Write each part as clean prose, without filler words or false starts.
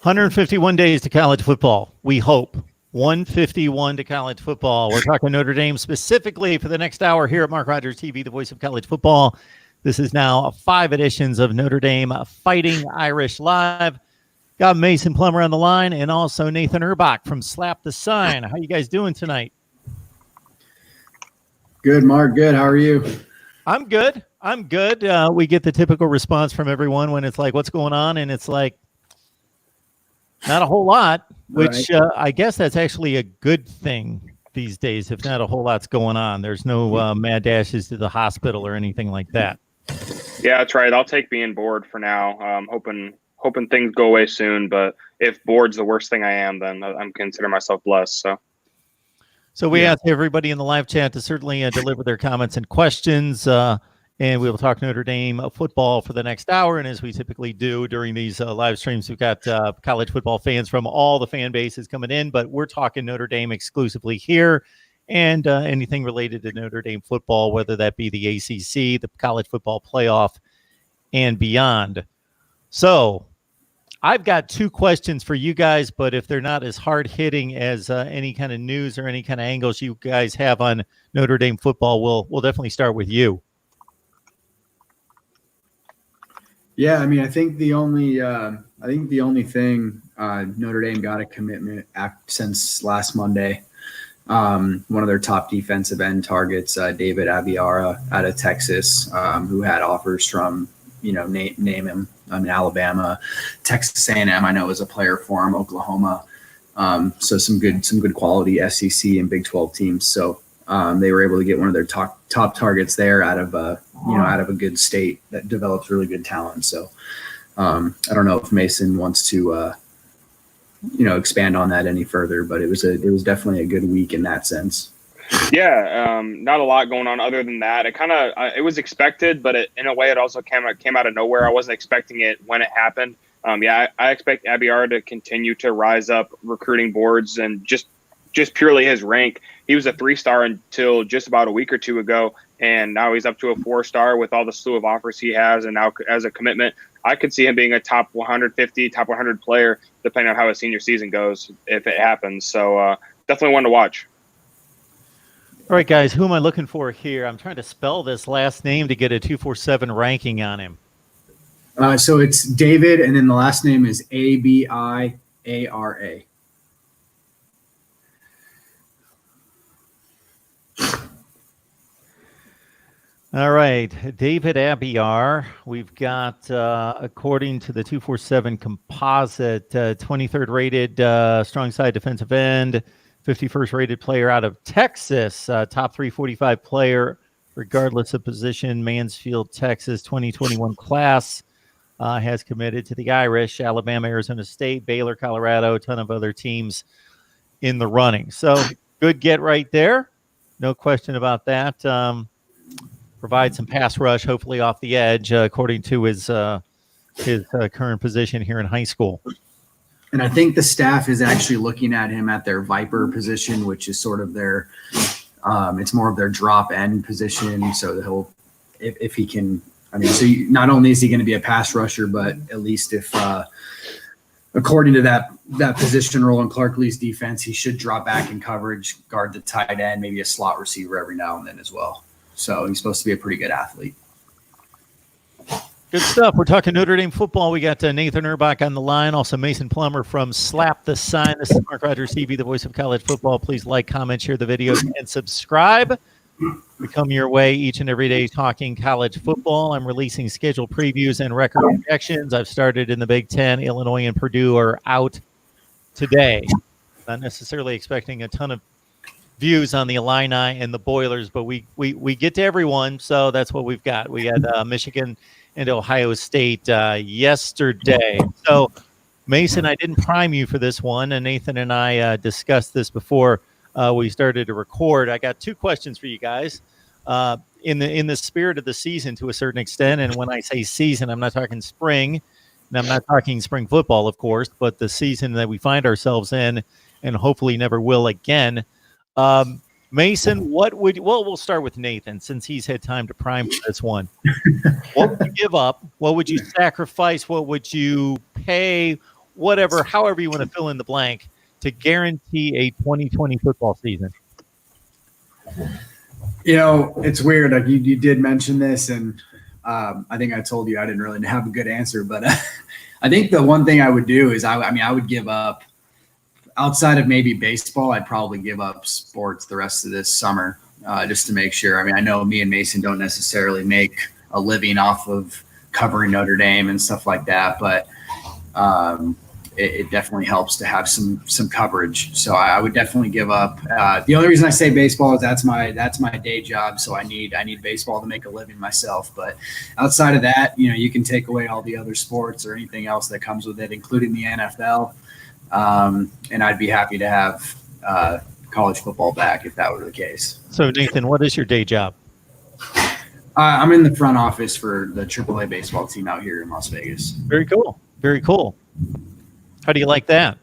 151 days to college football. We hope. 151 to college football. We're talking Notre Dame specifically for the next hour here at Mark Rogers TV, the voice of college football. This is now 5 editions of Notre Dame Fighting Irish Live. Got Mason Plummer on the line and also Nathan Urbach from Slap the Sign. How you guys doing tonight? Good, Mark. Good. How are you? I'm good. We get the typical response from everyone when it's like, what's going on? And it's like, not a whole lot, which Right. I guess that's actually a good thing these days. If not a whole lot's going on, there's no mad dashes to the hospital or anything like that. Yeah, that's right. I'll take being bored for now. Hoping things go away soon. But if bored's the worst thing I am, then I'm considering myself blessed. So we asked everybody in the live chat to certainly deliver their comments and questions. And we will talk Notre Dame football for the next hour. And as we typically do during these live streams, we've got college football fans from all the fan bases coming in. But we're talking Notre Dame exclusively here. And anything related to Notre Dame football, whether that be the ACC, the college football playoff, and beyond. So I've got 2 questions for you guys, but if they're not as hard-hitting as any kind of news or any kind of angles you guys have on Notre Dame football, we'll definitely start with you. Yeah, I mean, I think the only thing Notre Dame got a commitment since last Monday. One of their top defensive end targets, David Abiara out of Texas, who had offers from, name him, Alabama, Texas A&M. I know was a player for him, Oklahoma. So some good quality SEC and Big 12 teams. So they were able to get one of their top targets there out of a good state that develops really good talent. So I don't know if Mason wants to expand on that any further, but it was definitely a good week in that sense. Yeah, not a lot going on other than that. It was expected, but in a way it also came out of nowhere. I wasn't expecting it when it happened. I expect Abiara to continue to rise up recruiting boards, and just purely his rank. He was a 3-star until just about a week or 2 ago, and now he's up to a 4-star with all the slew of offers he has, and now as a commitment, I could see him being a top 150, top 100 player, depending on how his senior season goes, if it happens. So definitely one to watch. All right, guys, who am I looking for here? I'm trying to spell this last name to get a 247 ranking on him. So it's David, and then the last name is Abiara. All right, David Abiara. We've got, according to the 247 composite, 23rd rated strong side defensive end, 51st rated player out of Texas, top 345 player, regardless of position, Mansfield, Texas, 2021 class, has committed to the Irish, Alabama, Arizona State, Baylor, Colorado, a ton of other teams in the running. So good get right there. No question about that. Provide some pass rush, hopefully off the edge, according to his current position here in high school. And I think the staff is actually looking at him at their Viper position, which is sort of their it's more of their drop end position. So he'll, if he can, not only is he going to be a pass rusher, but at least if according to that position role in Clark Lee's defense, he should drop back in coverage, guard the tight end, maybe a slot receiver every now and then as well. So he's supposed to be a pretty good athlete. Good stuff. We're talking Notre Dame football. We got Nathan Urbach on the line, also Mason Plummer from Slap the Sign. This is Mark Rogers TV, the voice of college football. Please like, comment, share the videos, and subscribe. We come your way each and every day talking college football. I'm releasing schedule previews and record projections. I've started in the Big Ten. Illinois and Purdue are out today. Not necessarily expecting a ton of views on the Illini and the Boilers, but we get to everyone, so that's what we've got. We had Michigan and Ohio State yesterday. So, Mason, I didn't prime you for this one, and Nathan and I discussed this before we started to record. I got 2 questions for you guys. In the spirit of the season to a certain extent, and when I say season, I'm not talking spring, and I'm not talking spring football, of course, but the season that we find ourselves in and hopefully never will again. Mason, we'll start with Nathan since he's had time to prime for this one. What would you give up? What would you sacrifice? What would you pay? whatever, however you want to fill in the blank, to guarantee a 2020 football season? It's weird. Like you did mention this, and I think I told you I didn't really have a good answer, but I think the one thing I would do is I would give up, outside of maybe baseball, I'd probably give up sports the rest of this summer, just to make sure. I mean, I know me and Mason don't necessarily make a living off of covering Notre Dame and stuff like that, but it definitely helps to have some coverage. So I would definitely give up. The only reason I say baseball is that's my day job. So I need baseball to make a living myself. But outside of that, you can take away all the other sports or anything else that comes with it, including the NFL. And I'd be happy to have college football back if that were the case. So Nathan, what is your day job? I'm in the front office for the AAA baseball team out here in Las Vegas. Very cool. Very cool. How do you like that?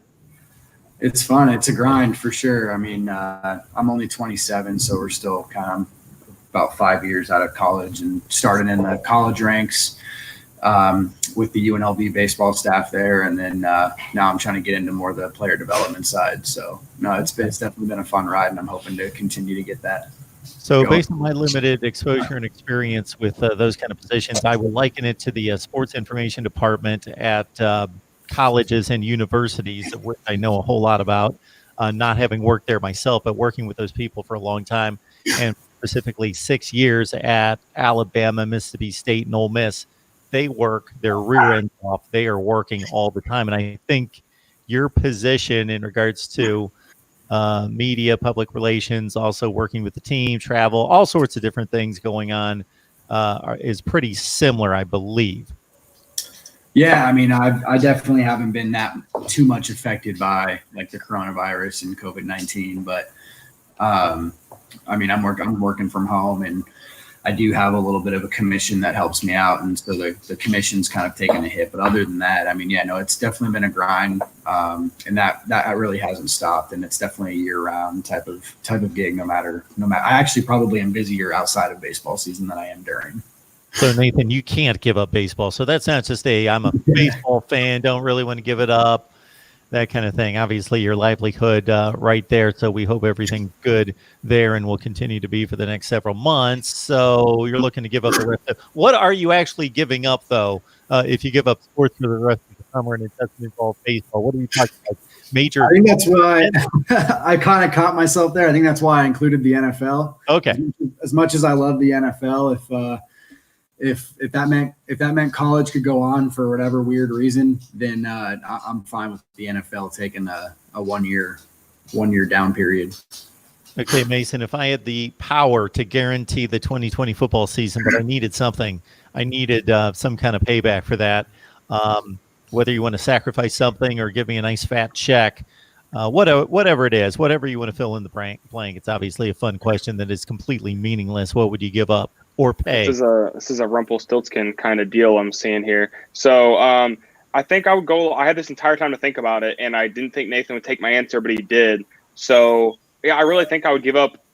It's fun. It's a grind for sure. I mean, I'm only 27, so we're still kind of about 5 years out of college and started in the college ranks with the UNLV baseball staff there. And then now I'm trying to get into more of the player development side. So, no, it's definitely been a fun ride, and I'm hoping to continue to get that. So based on my limited exposure and experience with those kind of positions, I will liken it to the sports information department at colleges and universities, which I know a whole lot about, not having worked there myself, but working with those people for a long time, and specifically 6 years at Alabama, Mississippi State, and Ole Miss. They work their rear end off. They are working all the time. And I think your position in regards to media, public relations, also working with the team, travel, all sorts of different things going on is pretty similar, I believe. Yeah, I mean, I definitely haven't been that too much affected by like the coronavirus and COVID-19, but I mean, I'm working from home, and I do have a little bit of a commission that helps me out, and so the commission's kind of taken a hit. But other than that, I mean, yeah, no, it's definitely been a grind, and that really hasn't stopped, and it's definitely a year-round type of gig. No matter, I actually probably am busier outside of baseball season than I am during. So Nathan, you can't give up baseball. So that's not just I'm a baseball fan, don't really want to give it up, that kind of thing. Obviously, your livelihood right there. So we hope everything's good there and will continue to be for the next several months. So you're looking to give up the rest of. What are you actually giving up, though, if you give up sports for the rest of the summer and it doesn't involve baseball? What are you talking about? Major. I think that's why I kind of caught myself there. I think that's why I included the NFL. Okay. As much as I love the NFL, if that meant college could go on for whatever weird reason, then I'm fine with the NFL taking a one year down period. Okay, Mason, if I had the power to guarantee the 2020 football season, but I needed something, I needed some kind of payback for that. Whether you want to sacrifice something or give me a nice fat check, whatever it is, whatever you want to fill in the blank. It's obviously a fun question that is completely meaningless. What would you give up or pay? This is a Rumpelstiltskin kind of deal I'm seeing here. So I think I would go. I had this entire time to think about it, and I didn't think Nathan would take my answer, but he did. So yeah, I really think I would give up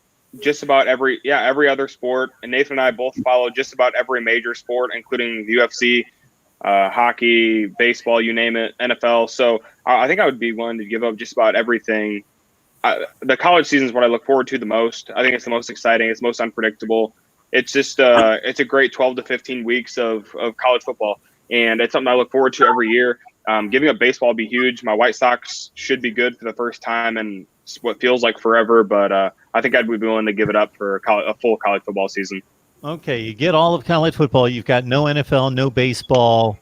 just about every other sport. And Nathan and I both follow just about every major sport, including the UFC, hockey, baseball, you name it, NFL. So I think I would be willing to give up just about everything. The college season is what I look forward to the most. I think it's the most exciting. It's most unpredictable. It's just it's a great 12 to 15 weeks of college football, and it's something I look forward to every year. Giving up baseball would be huge. My White Sox should be good for the first time in what feels like forever, but I think I'd be willing to give it up for a full college football season. Okay, you get all of college football. You've got no NFL, no baseball.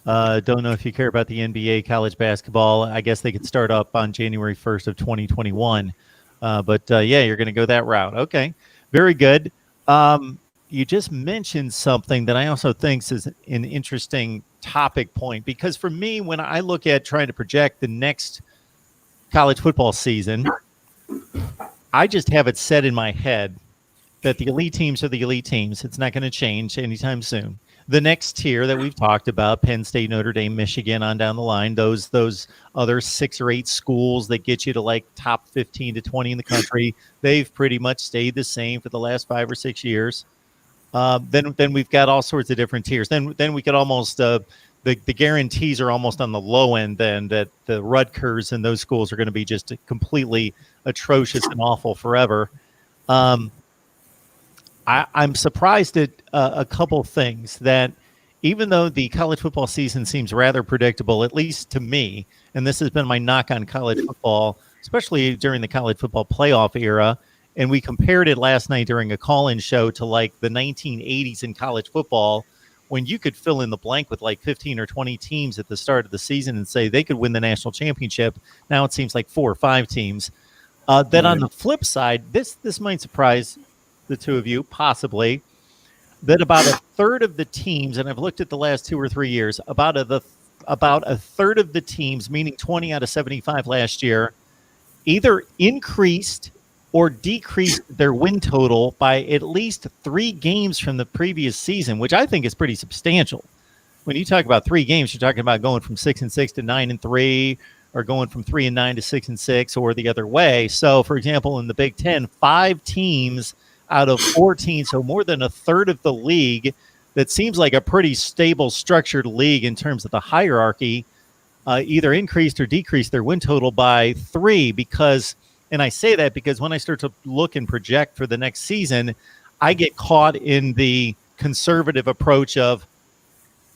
Don't know if you care about the NBA, college basketball. I guess they could start up on January 1st of 2021. But yeah, you're going to go that route. Okay, very good. You just mentioned something that I also think is an interesting topic point, because for me, when I look at trying to project the next college football season, I just have it set in my head that the elite teams are the elite teams. It's not going to change anytime soon. The next tier that we've talked about, Penn State, Notre Dame, Michigan, on down the line, those other 6 or 8 schools that get you to like top 15 to 20 in the country, they've pretty much stayed the same for the last 5 or 6 years. Then we've got all sorts of different tiers. Then we could almost the guarantees are almost on the low end then that the Rutgers and those schools are going to be just completely atrocious and awful forever. I'm surprised at a couple things that even though the college football season seems rather predictable, at least to me, and this has been my knock on college football, especially during the college football playoff era, and we compared it last night during a call-in show to like the 1980s in college football, when you could fill in the blank with like 15 or 20 teams at the start of the season and say they could win the national championship. Now it seems like 4 or 5 teams. Then on the flip side, this might surprise the two of you, possibly, that about a third of the teams, and I've looked at the last 2 or 3 years, about a third of the teams, meaning 20 out of 75 last year, either increased or decreased their win total by at least 3 games from the previous season, which I think is pretty substantial. When you talk about 3 games, you're talking about going from 6-6 to 9-3, or going from 3-9 to 6-6, or the other way. So, for example, in the Big Ten, 5 teams out of 14, so more than a third of the league, that seems like a pretty stable, structured league in terms of the hierarchy, either increased or decreased their win total by 3. Because, and I say that because when I start to look and project for the next season, I get caught in the conservative approach of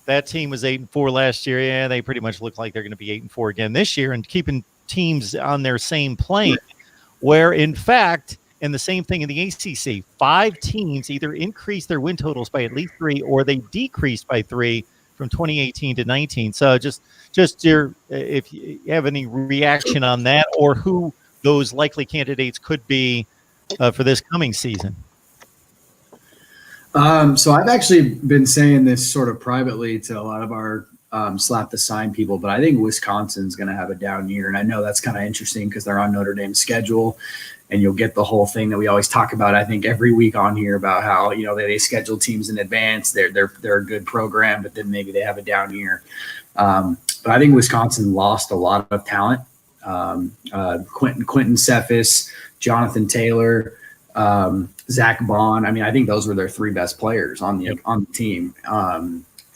that team was 8-4 last year. Yeah, they pretty much look like they're going to be 8-4 again this year, and keeping teams on their same plane, where in fact, and the same thing in the ACC, 5 teams either increased their win totals by at least 3 or they decreased by 3 from 2018 to 19. So just if you have any reaction on that, or who those likely candidates could be for this coming season. So I've actually been saying this sort of privately to a lot of our slap the sign people, but I think Wisconsin's going to have a down year. And I know that's kind of interesting because they're on Notre Dame's schedule, and you'll get the whole thing that we always talk about, I think, every week on here about how, you know, they schedule teams in advance. They're a good program, but then maybe they have a down year. But I think Wisconsin lost a lot of talent. Quentin Cephas, Jonathan Taylor, Zach Bond. I mean, I think those were their 3 best players on the team.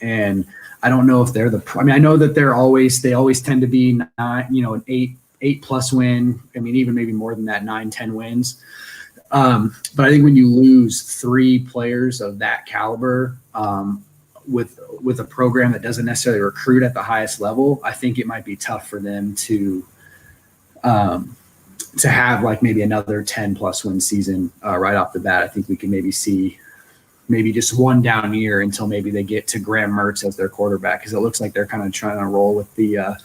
And I don't know if they're I know that they always tend to be an 8+ win. I mean, even maybe more than that, 9-10 wins. But I think when you lose 3 players of that caliber, with a program that doesn't necessarily recruit at the highest level, I think it might be tough for them to have like maybe another 10+ win season right off the bat. I think we can maybe see just one down year until maybe they get to Graham Mertz as their quarterback, because it looks like they're kind of trying to roll with the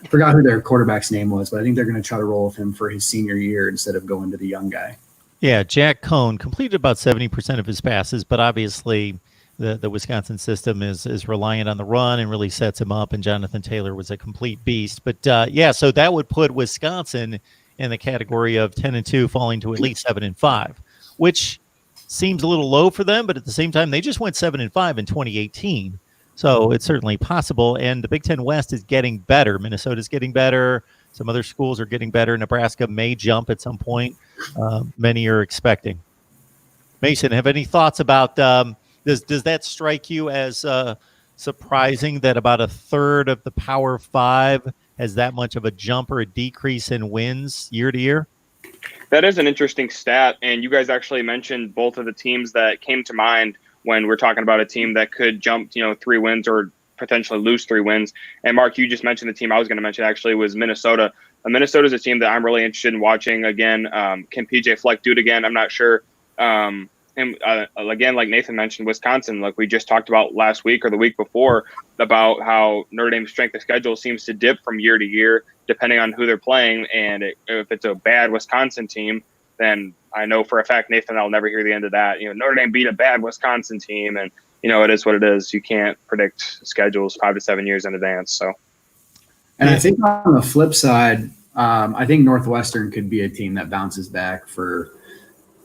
forgot who their quarterback's name was, but I think they're going to try to roll with him for his senior year instead of going to the young guy. Yeah, Jack Cohn completed about 70% of his passes, but obviously the Wisconsin system is reliant on the run and really sets him up, and Jonathan Taylor was a complete beast. But so that would put Wisconsin in the category of 10-2 falling to at least 7-5, which seems a little low for them, but at the same time, they just went 7-5 in 2018. So it's certainly possible. And the Big Ten West is getting better. Minnesota's getting better. Some other schools are getting better. Nebraska may jump at some point. Many are expecting. Mason, have any thoughts about does that strike you as surprising that about a third of the Power 5 has that much of a jump or a decrease in wins year to year? That is an interesting stat, and you guys actually mentioned both of the teams that came to mind when we're talking about a team that could jump, 3 wins or potentially lose 3 wins. And Mark, you just mentioned the team I was going to mention actually was Minnesota. Minnesota is a team that I'm really interested in watching again. Can PJ Fleck do it again? I'm not sure. And again, like Nathan mentioned, Wisconsin, like we just talked about last week or the week before, about how Notre Dame's strength of schedule seems to dip from year to year, depending on who they're playing. And if it's a bad Wisconsin team, then I know for a fact, Nathan, I'll never hear the end of that. Notre Dame beat a bad Wisconsin team, and, it is what it is. You can't predict schedules 5 to 7 years in advance. So, and I think on the flip side, I think Northwestern could be a team that bounces back for,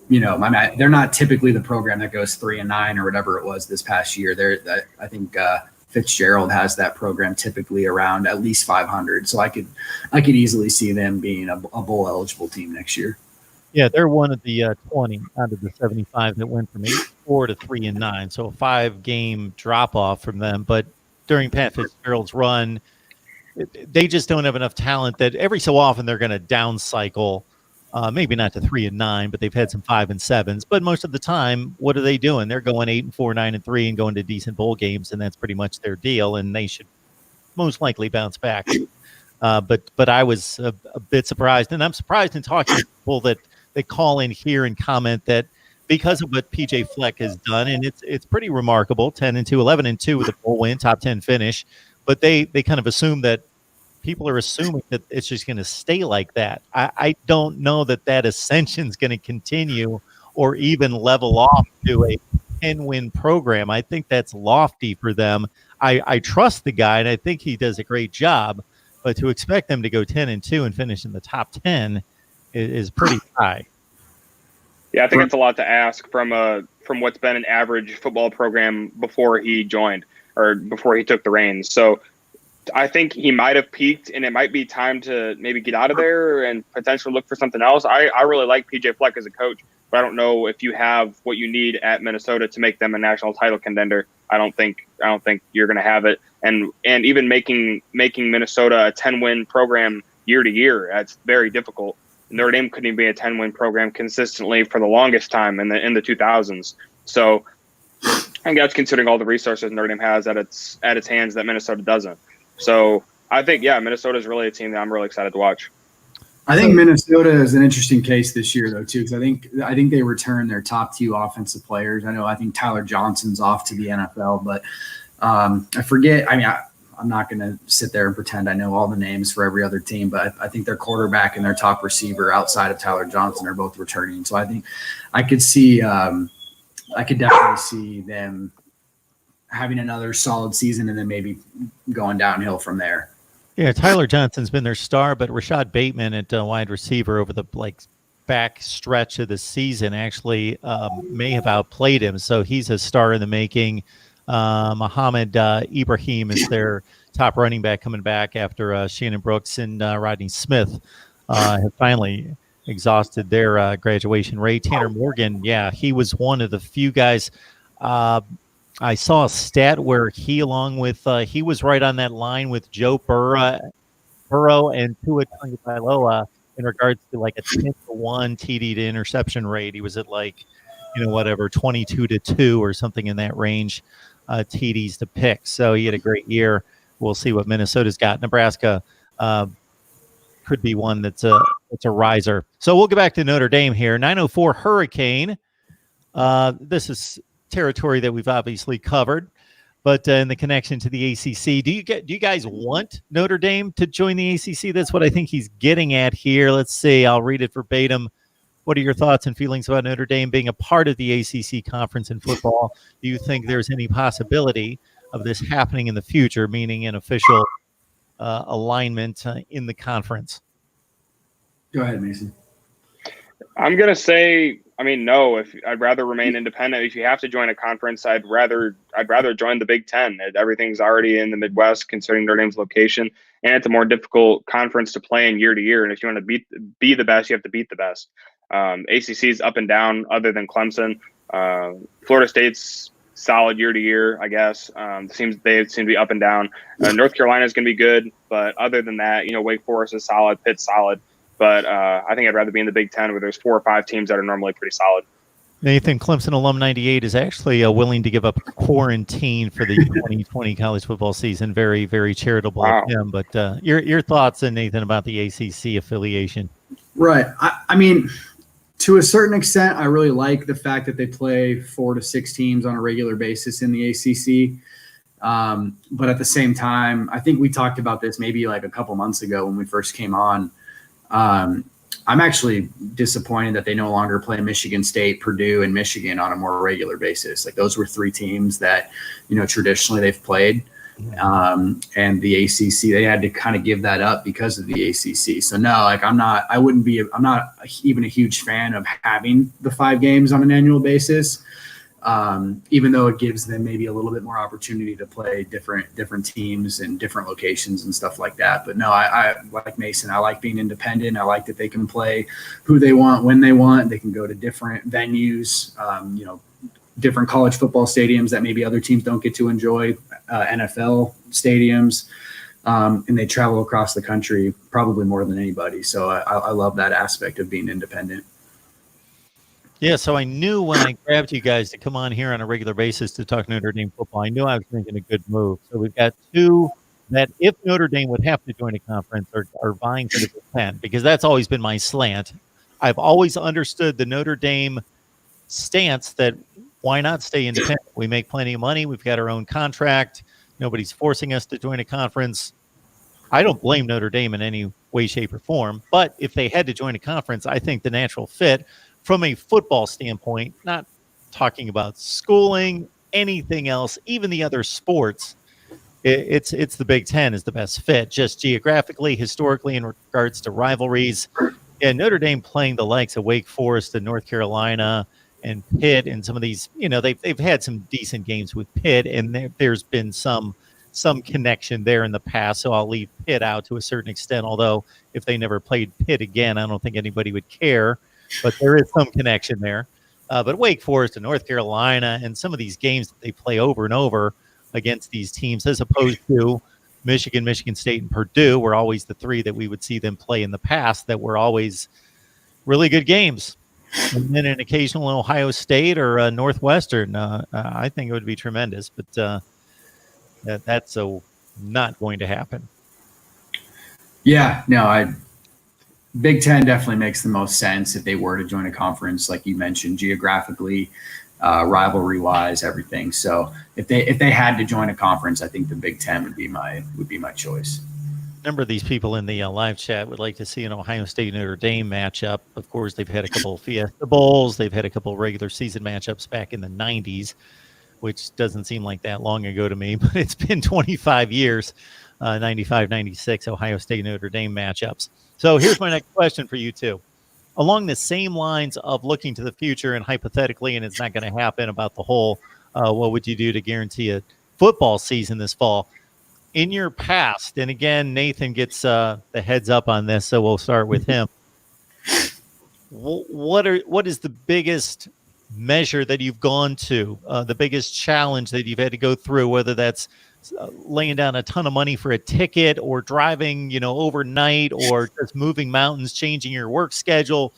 they're not typically the program that goes 3-9 or whatever it was this past year. I think Fitzgerald has that program typically around at least 500. So I could easily see them being a bowl eligible team next year. Yeah, they're one of the 20 out of the 75 that went from 8-4 to 3-9. So a 5-game drop off from them. But during Pat Fitzgerald's run, they just don't have enough talent that every so often they're going to down cycle. Maybe not to 3-9, but they've had some 5-7s. But most of the time, what are they doing? They're going 8-4, 9-3, and going to decent bowl games, and that's pretty much their deal. And they should most likely bounce back. But I was a bit surprised, and I'm surprised in talking to people that they call in here and comment that because of what PJ Fleck has done, and it's pretty remarkable, 10-2, 11-2 with a bowl win, top 10 finish. But they kind of assume that people are assuming that it's just going to stay like that. I don't know that ascension is going to continue or even level off to a 10-win program. I think that's lofty for them. I trust the guy, and I think he does a great job. But to expect them to go 10-2 and finish in the top 10 is pretty high. Yeah, I think it's a lot to ask from what's been an average football program before he joined or before he took the reins. So I think he might have peaked, and it might be time to maybe get out of there and potentially look for something else. I really like PJ Fleck as a coach, but I don't know if you have what you need at Minnesota to make them a national title contender. I don't think you're going to have it, and even making Minnesota a 10-win program year to year, that's very difficult. Notre Dame couldn't even be a 10-win program consistently for the longest time in the 2000s. So I think that's considering all the resources Notre Dame has at its hands that Minnesota doesn't. So I think, Minnesota is really a team that I'm really excited to watch. I think Minnesota is an interesting case this year, though, too, because I think they return their top 2 offensive players. I think Tyler Johnson's off to the NFL, but I forget. I mean, I'm not going to sit there and pretend I know all the names for every other team, but I think their quarterback and their top receiver outside of Tyler Johnson are both returning. So I think I could definitely see them having another solid season and then maybe going downhill from there. Yeah, Tyler Johnson's been their star, but Rashad Bateman at wide receiver over the back stretch of the season actually may have outplayed him. So he's a star in the making. Muhammad Ibrahim is their top running back coming back after Shannon Brooks and Rodney Smith have finally exhausted their graduation rate. Tanner Morgan, he was one of the few guys. I saw a stat where he was right on that line with Joe Burrow and Tua Tagovailoa in regards to like a 10-1 TD to interception rate. He was at 22-2 or something in that range, TDs to pick. So he had a great year. We'll see what Minnesota's got. Nebraska could be one that's a riser. So we'll get back to Notre Dame here. 904 Hurricane. This is territory that we've obviously covered, but in the connection to the ACC, do you guys want Notre Dame to join the ACC? That's what I think he's getting at here. Let's see. I'll read it verbatim. What are your thoughts and feelings about Notre Dame being a part of the ACC conference in football? Do you think there's any possibility of this happening in the future, meaning an official alignment in the conference? Go ahead, Mason. I'm going to say, no. If I'd rather remain independent. If you have to join a conference, I'd rather join the Big Ten. Everything's already in the Midwest, considering Notre Dame's location, and it's a more difficult conference to play in year to year. And if you want to be the best, you have to beat the best. ACC is up and down, other than Clemson. Florida State's solid year to year, I guess. They seem to be up and down. North Carolina is going to be good, but other than that, Wake Forest is solid, Pitt's solid. But I think I'd rather be in the Big Ten where there's 4 or 5 teams that are normally pretty solid. Nathan, Clemson alum 98 is actually willing to give up quarantine for the 2020 college football season. Very, very charitable of him. But your thoughts, Nathan, about the ACC affiliation? Right. I mean, to a certain extent, I really like the fact that they play 4 to 6 teams on a regular basis in the ACC. But at the same time, I think we talked about this maybe like a couple months ago when we first came on. I'm actually disappointed that they no longer play Michigan State, Purdue, and Michigan on a more regular basis. Like those were 3 teams that, traditionally they've played. And the ACC, they had to kind of give that up because of the ACC. So no, I'm not even a huge fan of having the 5 games on an annual basis. Even though it gives them maybe a little bit more opportunity to play different teams and different locations and stuff like that. But no, I like Mason. I like being independent. I like that they can play who they want, when they want. They can go to different venues. different college football stadiums that maybe other teams don't get to enjoy, NFL stadiums, and they travel across the country probably more than anybody. So I love that aspect of being independent. Yeah, so I knew when I grabbed you guys to come on here on a regular basis to talk Notre Dame football, I knew I was making a good move. So we've got two that if Notre Dame would have to join a conference are vying for the Big Ten, because that's always been my slant. I've always understood the Notre Dame stance that why not stay independent? We make plenty of money. We've got our own contract. Nobody's forcing us to join a conference. I don't blame Notre Dame in any way, shape, or form. But if they had to join a conference, I think the natural fit from a football standpoint, not talking about schooling, anything else, even the other sports, it's the Big Ten is the best fit, just geographically, historically, in regards to rivalries. Yeah, Notre Dame playing the likes of Wake Forest and North Carolina and Pitt and some of these, they've had some decent games with Pitt, and there's been some connection there in the past. So I'll leave Pitt out to a certain extent, although if they never played Pitt again, I don't think anybody would care. But there is some connection there. But Wake Forest and North Carolina and some of these games that they play over and over against these teams, as opposed to Michigan, Michigan State, and Purdue, were always the three that we would see them play in the past that were always really good games. And then an occasional Ohio State or Northwestern, I think it would be tremendous. But that's not going to happen. Yeah, no, Big Ten definitely makes the most sense if they were to join a conference, like you mentioned, geographically, rivalry-wise, everything. So if they had to join a conference, I think the Big Ten would be my choice. A number of these people in the live chat would like to see an Ohio State Notre Dame matchup. Of course, they've had a couple of Fiesta Bowls. They've had a couple of regular season matchups back in the 90s, which doesn't seem like that long ago to me, but it's been 25 years, 95, 96 Ohio State Notre Dame matchups. So here's my next question for you two. Along the same lines of looking to the future and hypothetically, and it's not going to happen, about the whole, what would you do to guarantee a football season this fall? In your past, and again, Nathan gets the heads up on this, so we'll start with him. What is the biggest measure that you've gone to, the biggest challenge that you've had to go through, whether that's laying down a ton of money for a ticket or driving, overnight, or just moving mountains, changing your work schedule,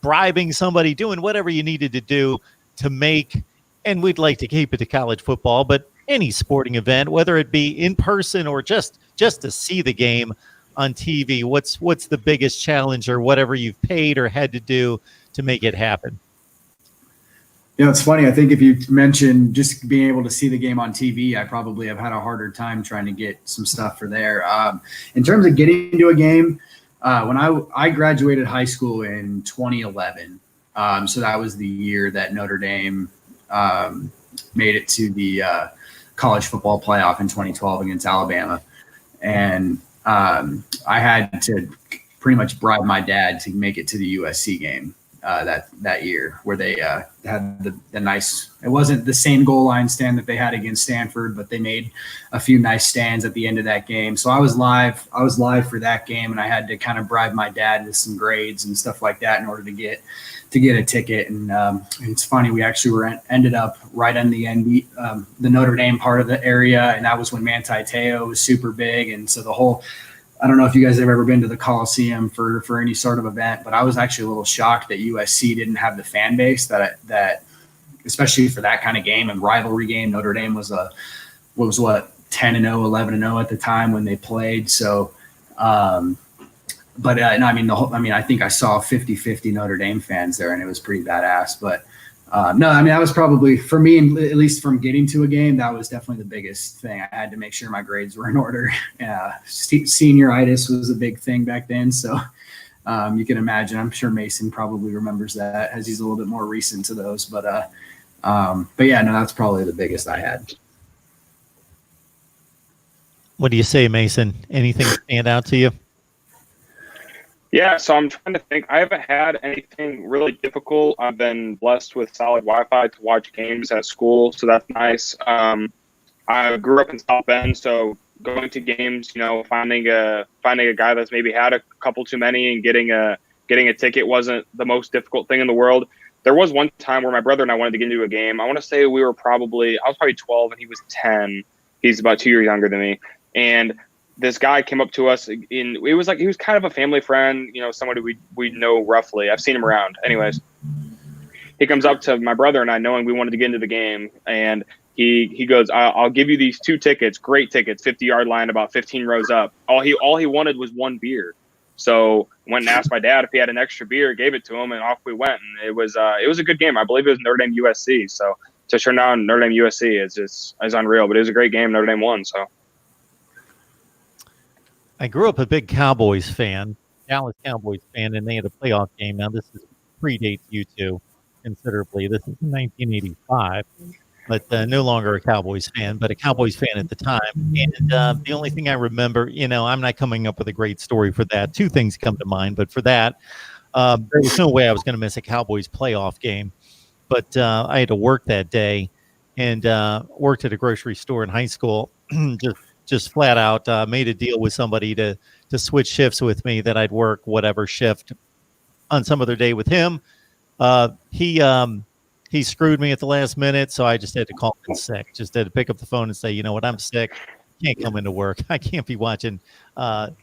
bribing somebody, doing whatever you needed to do to make, and we'd like to keep it to college football, but any sporting event, whether it be in person or just to see the game on TV, what's the biggest challenge or whatever you've paid or had to do to make it happen? It's funny. I think if you mentioned just being able to see the game on TV, I probably have had a harder time trying to get some stuff for there. In terms of getting into a game, when I graduated high school in 2011, so that was the year that Notre Dame made it to the college football playoff in 2012 against Alabama. And I had to pretty much bribe my dad to make it to the USC game that year, where they had the nice, it wasn't the same goal line stand that they had against Stanford, but they made a few nice stands at the end of that game. So I was live for that game, and I had to kind of bribe my dad with some grades and stuff like that in order to get a ticket. And it's funny, we actually ended up right on the end, the Notre Dame part of the area, and that was when Manti Te'o was super big. And so the whole, I don't know if you guys have ever been to the Coliseum for any sort of event, but I was actually a little shocked that USC didn't have the fan base that especially for that kind of game and rivalry game. Notre Dame was 10-0, 11-0 at the time when they played. So, I think I saw 50-50 Notre Dame fans there, and it was pretty badass. But that was probably, for me, at least from getting to a game, that was definitely the biggest thing. I had to make sure my grades were in order. Senioritis was a big thing back then. So you can imagine, I'm sure Mason probably remembers that, as he's a little bit more recent to those. But yeah, no, that's probably the biggest I had. What do you say, Mason? Anything stand out to you? Yeah, so I'm trying to think. I haven't had anything really difficult. I've been blessed with solid Wi-Fi to watch games at school, so that's nice. I grew up in South Bend, so going to games, finding a guy that's maybe had a couple too many and getting a ticket wasn't the most difficult thing in the world. there was one time where my brother and I wanted to get into a game. I want to say I was probably 12 and he was 10. He's about 2 years younger than me. And this guy came up to us he was kind of a family friend, somebody we know roughly. I've seen him around. Anyways, he comes up to my brother and I, knowing we wanted to get into the game, and he goes, I'll give you these 2 tickets, great tickets, 50-yard line, about 15 rows up. All he wanted was 1 beer. So went and asked my dad if he had an extra beer, gave it to him, and off we went. And it was a good game. I believe it was Notre Dame USC. So to turn down Notre Dame USC is unreal, but it was a great game. Notre Dame won. So I grew up a big Cowboys fan, Dallas Cowboys fan, and they had a playoff game. Now this predates you two considerably. This is 1985. But no longer a Cowboys fan, but a Cowboys fan at the time. And the only thing I remember, I'm not coming up with a great story for that. 2 things come to mind, but for that, there was no way I was going to miss a Cowboys playoff game. But I had to work that day, and worked at a grocery store in high school. just flat out made a deal with somebody to switch shifts with me, that I'd work whatever shift on some other day with him. He screwed me at the last minute, so I just had to call in sick. Just had to pick up the phone and say, you know what, I'm sick. Can't come into work. I can't be watching, going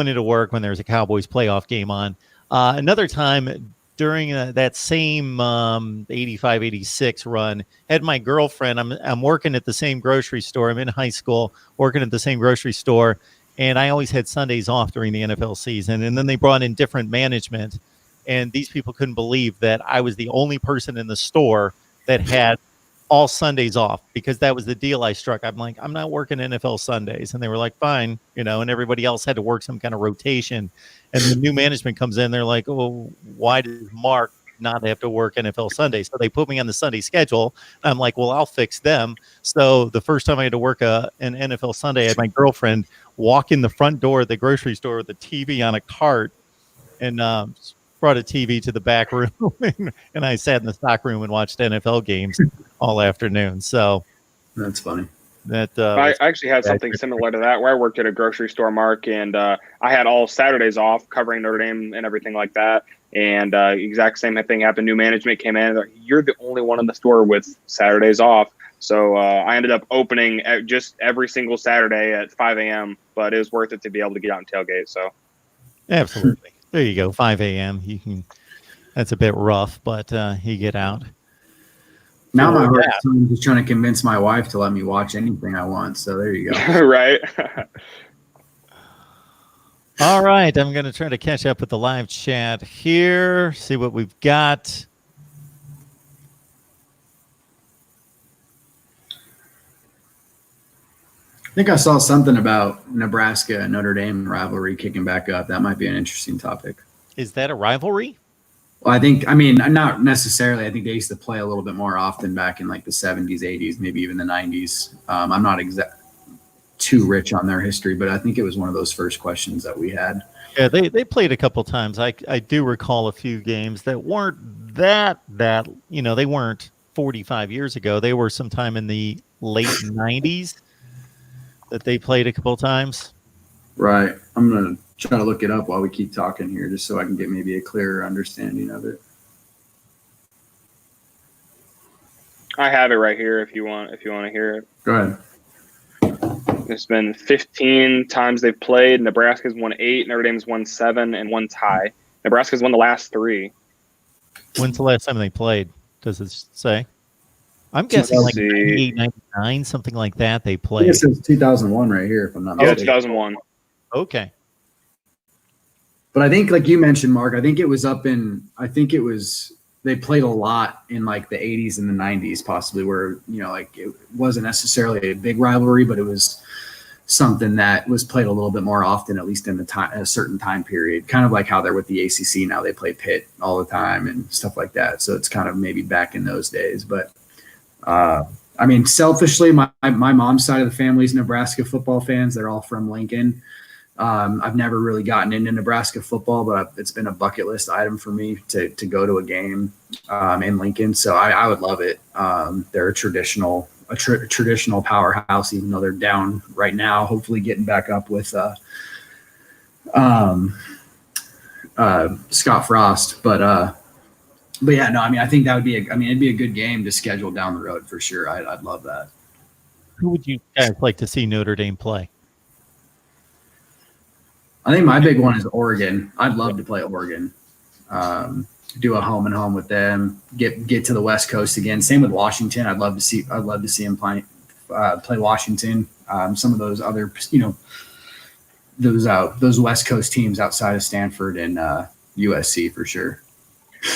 into work when there's a Cowboys playoff game on. Another time during that same 85-86 run, had my girlfriend. I'm working at the same grocery store. I'm in high school, working at the same grocery store, and I always had Sundays off during the NFL season. And then they brought in different management. And these people couldn't believe that I was the only person in the store that had all Sundays off, because that was the deal I struck. I'm like, I'm not working NFL Sundays. And they were like, fine, and everybody else had to work some kind of rotation. And the new management comes in. They're like, oh, why does Mark not have to work NFL Sundays? So they put me on the Sunday schedule. I'm like, well, I'll fix them. So the first time I had to work an NFL Sunday, I had my girlfriend walk in the front door of the grocery store with a TV on a cart, and brought a TV to the back room, and I sat in the stock room and watched NFL games all afternoon. So that's funny. I actually had something similar to that, where I worked at a grocery store, Mark, and I had all Saturdays off covering Notre Dame and everything like that. And exact same thing happened. New management came in. Like, you're the only one in the store with Saturdays off. So I ended up opening just every single Saturday at 5 a.m., but it was worth it to be able to get out and tailgate. So absolutely. There you go, 5 a.m. That's a bit rough, but you get out. Now my hard time just trying to convince my wife to let me watch anything I want. So there you go. Right. All right, I'm going to try to catch up with the live chat here, see what we've got. I think I saw something about Nebraska and Notre Dame rivalry kicking back up. That might be an interesting topic. Is that a rivalry? Well, not necessarily. I think they used to play a little bit more often back in like the 70s, 80s, maybe even the 90s. I'm not too rich on their history, but I think it was one of those first questions that we had. Yeah, they played a couple times. I do recall a few games that weren't that they weren't 45 years ago. They were sometime in the late 90s. That they played a couple of times. Right. I'm going to try to look it up while we keep talking here, just so I can get maybe a clearer understanding of it. I have it right here if you want to hear it. Go ahead. There's been 15 times they've played. Nebraska's won 8, Notre Dame's won 7, and 1 tie. Nebraska's won the last 3. When's the last time they played? Does it say? I'm guessing like 98, 99, something like that they played. It says 2001 right here, if I'm not mistaken. Yeah, 2001. Okay. But I think, like you mentioned, Mark, they played a lot in like the 80s and the 90s, possibly, where, like it wasn't necessarily a big rivalry, but it was something that was played a little bit more often, at least in a certain time period. Kind of like how they're with the ACC now, they play Pitt all the time and stuff like that. So it's kind of maybe back in those days, but selfishly, my mom's side of the family is Nebraska football fans. They're all from Lincoln. I've never really gotten into Nebraska football, but it's been a bucket list item for me to go to a game in Lincoln. So I would love it. They're a traditional powerhouse, even though they're down right now, hopefully getting back up with Scott Frost. But But yeah, no, I mean, I think that would be it'd be a good game to schedule down the road for sure. I'd love that. Who would you guys like to see Notre Dame play? I think my big one is Oregon. I'd love to play Oregon. Do a home and home with them. Get to the West Coast again. Same with Washington. I'd love to see them play Washington. Some of those other, those West Coast teams outside of Stanford and USC for sure.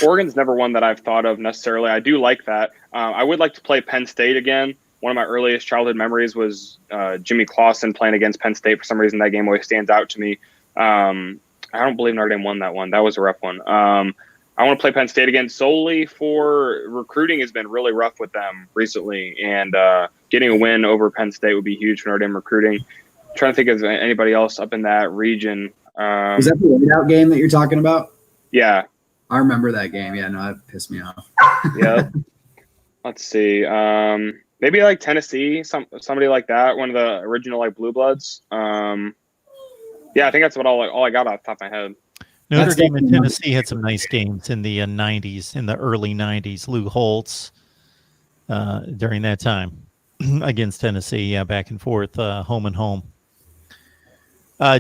Oregon's never one that I've thought of necessarily. I do like that. I would like to play Penn State again. One of my earliest childhood memories was Jimmy Clausen playing against Penn State. For some reason, that game always stands out to me. I don't believe Notre Dame won that one. That was a rough one. I want to play Penn State again solely for recruiting has been really rough with them recently, and getting a win over Penn State would be huge for Notre Dame recruiting. I'm trying to think of anybody else up in that region. Is that the whiteout game that you're talking about? Yeah. I remember that game. Yeah, no, that pissed me off. Yeah. Let's see. Maybe like Tennessee, somebody like that, one of the original like Blue Bloods. Yeah, I think that's all I got off the top of my head. Notre Dame and Tennessee had some nice games in the 90s, in the early 90s. Lou Holtz during that time against Tennessee, yeah, back and forth, home and home.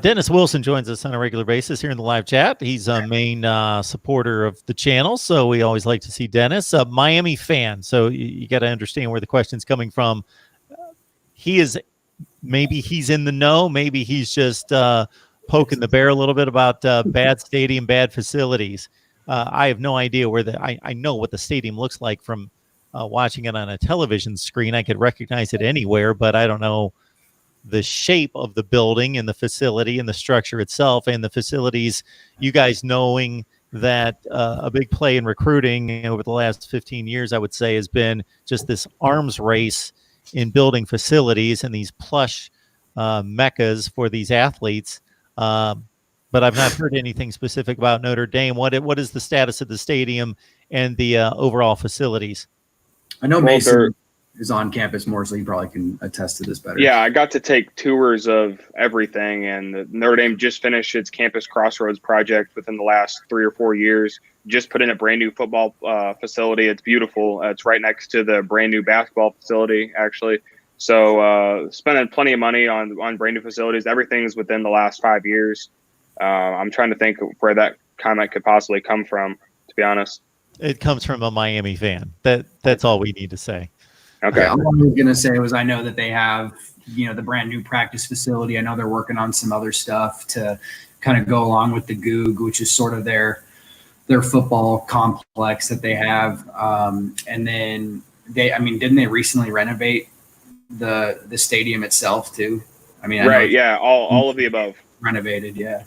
Dennis Wilson joins us on a regular basis here in the live chat. He's a main supporter of the channel, so we always like to see Dennis. A Miami fan, so you got to understand where the question's coming from. Maybe he's in the know, maybe he's just poking the bear a little bit about bad stadium, bad facilities. I have no idea where I know what the stadium looks like from watching it on a television screen. I could recognize it anywhere, but I don't know the shape of the building and the facility and the structure itself and the facilities. You guys knowing that a big play in recruiting over the last 15 years, I would say, has been just this arms race in building facilities and these plush meccas for these athletes. But I've not heard anything specific about Notre Dame. What is the status of the stadium and the overall facilities? I know Mason is on campus more, so he probably can attest to this better. Yeah, I got to take tours of everything, and Notre Dame just finished its Campus Crossroads project within the last 3 or 4 years. Just put in a brand new football facility. It's beautiful. It's right next to the brand new basketball facility, actually. So spending plenty of money on brand new facilities. Everything's within the last 5 years. I'm trying to think where that comment could possibly come from, to be honest. It comes from a Miami fan. That's all we need to say. Okay. Yeah, all I was going to say was I know that they have, the brand new practice facility. I know they're working on some other stuff to kind of go along with the Goog, which is sort of their football complex that they have. And then didn't they recently renovate the stadium itself too? Right. Yeah. All of the above. Renovated. Yeah.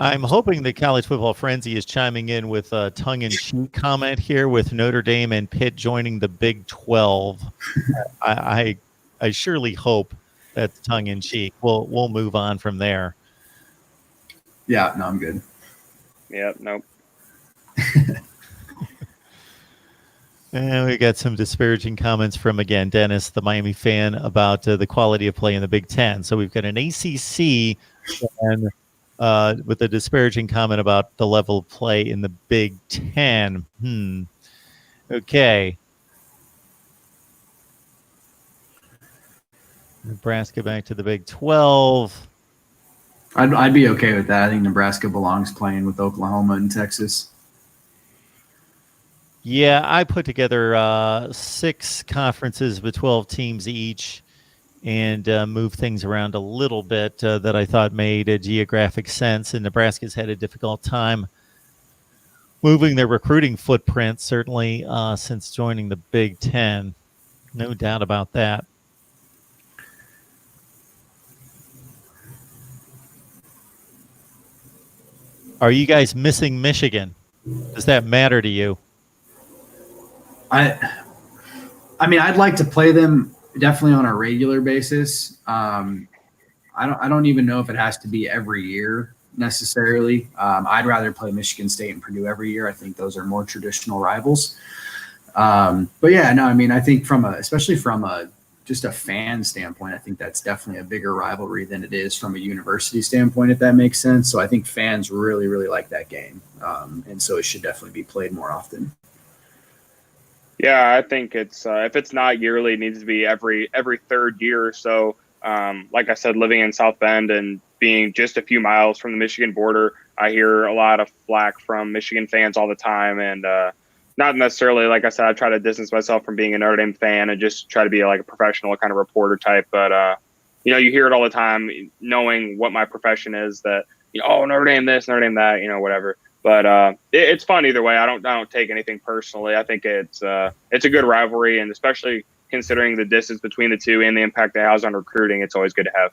I'm hoping the College Football Frenzy is chiming in with a tongue-in-cheek comment here with Notre Dame and Pitt joining the Big 12. I surely hope that's tongue-in-cheek. We'll move on from there. Yeah, no, I'm good. Yeah, nope. And we got some disparaging comments from, again, Dennis, the Miami fan, about the quality of play in the Big Ten. So we've got an ACC fan with a disparaging comment about the level of play in the Big Ten. Okay. Nebraska back to the Big 12. I'd be okay with that. I think Nebraska belongs playing with Oklahoma and Texas. Yeah, I put together 6 conferences with 12 teams each and move things around a little bit that I thought made a geographic sense. And Nebraska's had a difficult time moving their recruiting footprint, certainly since joining the Big Ten. No doubt about that. Are you guys missing Michigan? Does that matter to you? I'd like to play them definitely on a regular basis. I don't even know if it has to be every year necessarily. I'd rather play Michigan State and Purdue every year. I think those are more traditional rivals. But yeah, no, I think especially from a just a fan standpoint, I think that's definitely a bigger rivalry than it is from a university standpoint, if that makes sense. So I think fans really, really like that game. And so it should definitely be played more often. Yeah, I think it's if it's not yearly, it needs to be every third year or so. Like I said, living in South Bend and being just a few miles from the Michigan border, I hear a lot of flack from Michigan fans all the time. And not necessarily, like I said, I try to distance myself from being a Notre Dame fan and just try to be like a professional kind of reporter type. But, you know, you hear it all the time, knowing what my profession is, that, you know, oh, Notre Dame this, Notre Dame that, you know, whatever. But it's fun either way. I don't take anything personally. I think it's a good rivalry, and especially considering the distance between the two and the impact it has on recruiting, it's always good to have.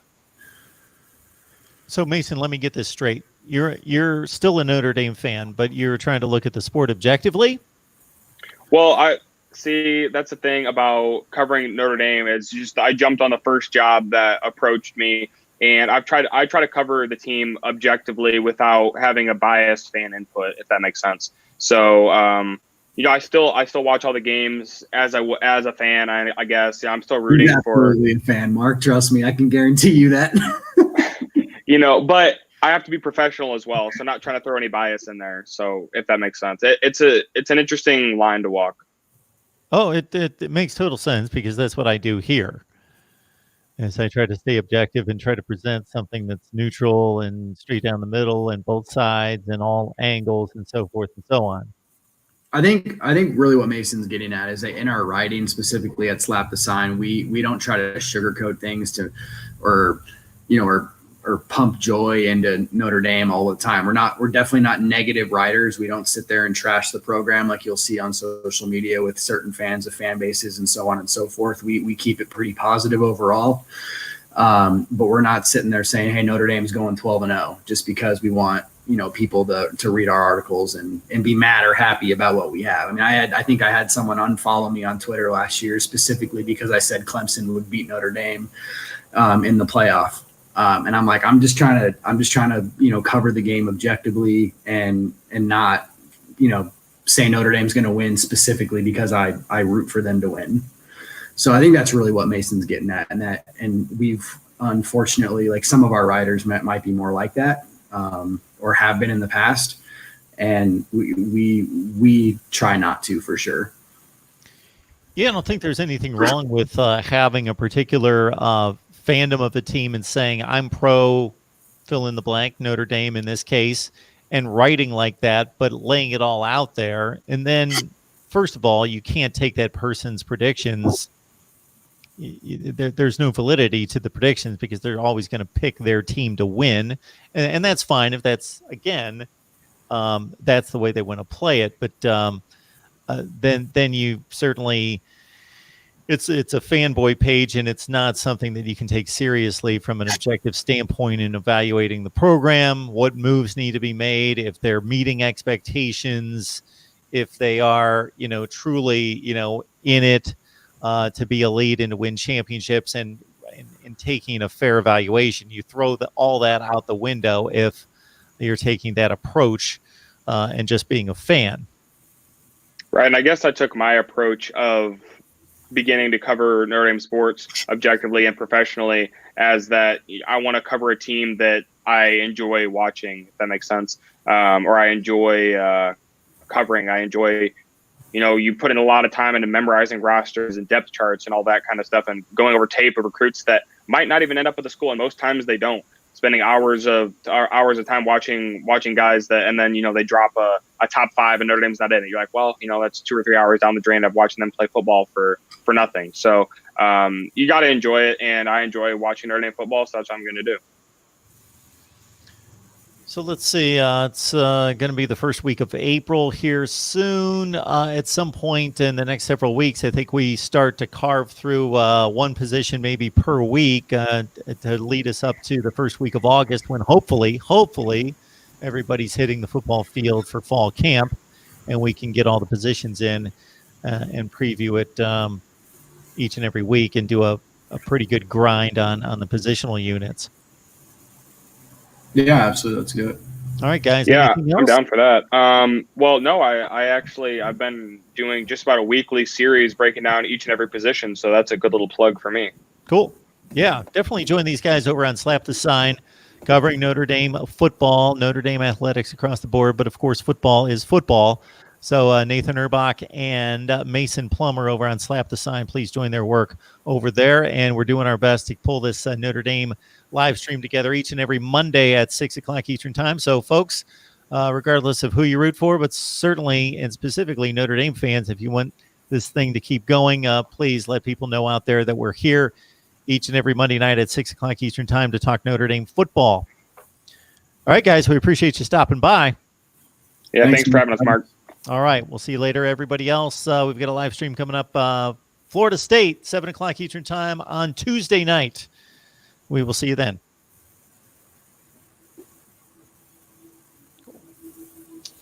So Mason, let me get this straight. You're still a Notre Dame fan, but you're trying to look at the sport objectively? Well, I see that's the thing about covering Notre Dame. It's just I jumped on the first job that approached me, and I try to cover the team objectively without having a biased fan input, if that makes sense. So, you know, I still watch all the games as a fan. I guess I'm still rooting for. Absolutely a fan, Mark. Trust me, I can guarantee you that. You know, but I have to be professional as well, so not trying to throw any bias in there. So, if that makes sense, it's an interesting line to walk. Oh, it makes total sense, because that's what I do here. As I try to stay objective and try to present something that's neutral and straight down the middle and both sides and all angles and so forth and so on. I think really what Mason's getting at is that in our writing, specifically at Slap the Sign, we don't try to sugarcoat things or pump joy into Notre Dame all the time. We're definitely not negative writers. We don't sit there and trash the program like you'll see on social media with certain fans of fan bases and so on and so forth. We keep it pretty positive overall. But we're not sitting there saying, hey, Notre Dame's going 12-0 just because we want, you know, people to read our articles and be mad or happy about what we have. I mean, I think I had someone unfollow me on Twitter last year specifically because I said Clemson would beat Notre Dame in the playoff. And I'm like, I'm just trying to, you know, cover the game objectively and not, you know, say Notre Dame's going to win specifically because I root for them to win. So I think that's really what Mason's getting at, and we've unfortunately, like, some of our writers might be more like that, or have been in the past, and we try not to, for sure. Yeah, I don't think there's anything wrong with having a particular fandom of a team and saying I'm pro fill in the blank, Notre Dame in this case, and writing like that, but laying it all out there. And then, first of all, you can't take that person's predictions. There's no validity to the predictions because they're always going to pick their team to win. And that's fine if that's, again, that's the way they want to play it. But then you certainly, it's a fanboy page, and it's not something that you can take seriously from an objective standpoint in evaluating the program, what moves need to be made, if they're meeting expectations, if they are, you know, truly, you know, in it to be elite and to win championships, and taking a fair evaluation. You throw all that out the window if you're taking that approach and just being a fan. Right, and I guess I took my approach of beginning to cover Notre Dame sports objectively and professionally as that I want to cover a team that I enjoy watching, if that makes sense, or I enjoy covering. I enjoy, you know, you put in a lot of time into memorizing rosters and depth charts and all that kind of stuff, and going over tape of recruits that might not even end up at the school, and most times they don't. Spending hours of time watching guys that, and then, you know, they drop a top five and Notre Dame's not in it. You're like, well, you know, that's 2 or 3 hours down the drain of watching them play football for nothing. So you got to enjoy it, and I enjoy watching Notre Dame football, so that's what I'm going to do. So let's see. It's going to be the first week of April here soon. At some point in the next several weeks, I think we start to carve through one position maybe per week to lead us up to the first week of August, when hopefully everybody's hitting the football field for fall camp, and we can get all the positions in and preview it each and every week and do a pretty good grind on the positional units. Yeah, absolutely. That's good. All right, guys. Yeah, anything I'm else? down for that. Well, no, I've been doing just about a weekly series breaking down each and every position. So that's a good little plug for me. Cool. Yeah, definitely join these guys over on Slap the Sign, covering Notre Dame football, Notre Dame athletics across the board. But of course, football is football. So Nathan Erbach and Mason Plummer over on Slap the Sign, please join their work over there. And we're doing our best to pull this Notre Dame live stream together each and every Monday at 6 o'clock Eastern time. So folks, regardless of who you root for, but certainly and specifically Notre Dame fans, if you want this thing to keep going, please let people know out there that we're here each and every Monday night at 6 o'clock Eastern time to talk Notre Dame football. All right, guys, we appreciate you stopping by. Yeah, thanks for having us, Mark. All right, we'll see you later, everybody else. We've got a live stream coming up, Florida State, 7 o'clock Eastern time on Tuesday night. We will see you then.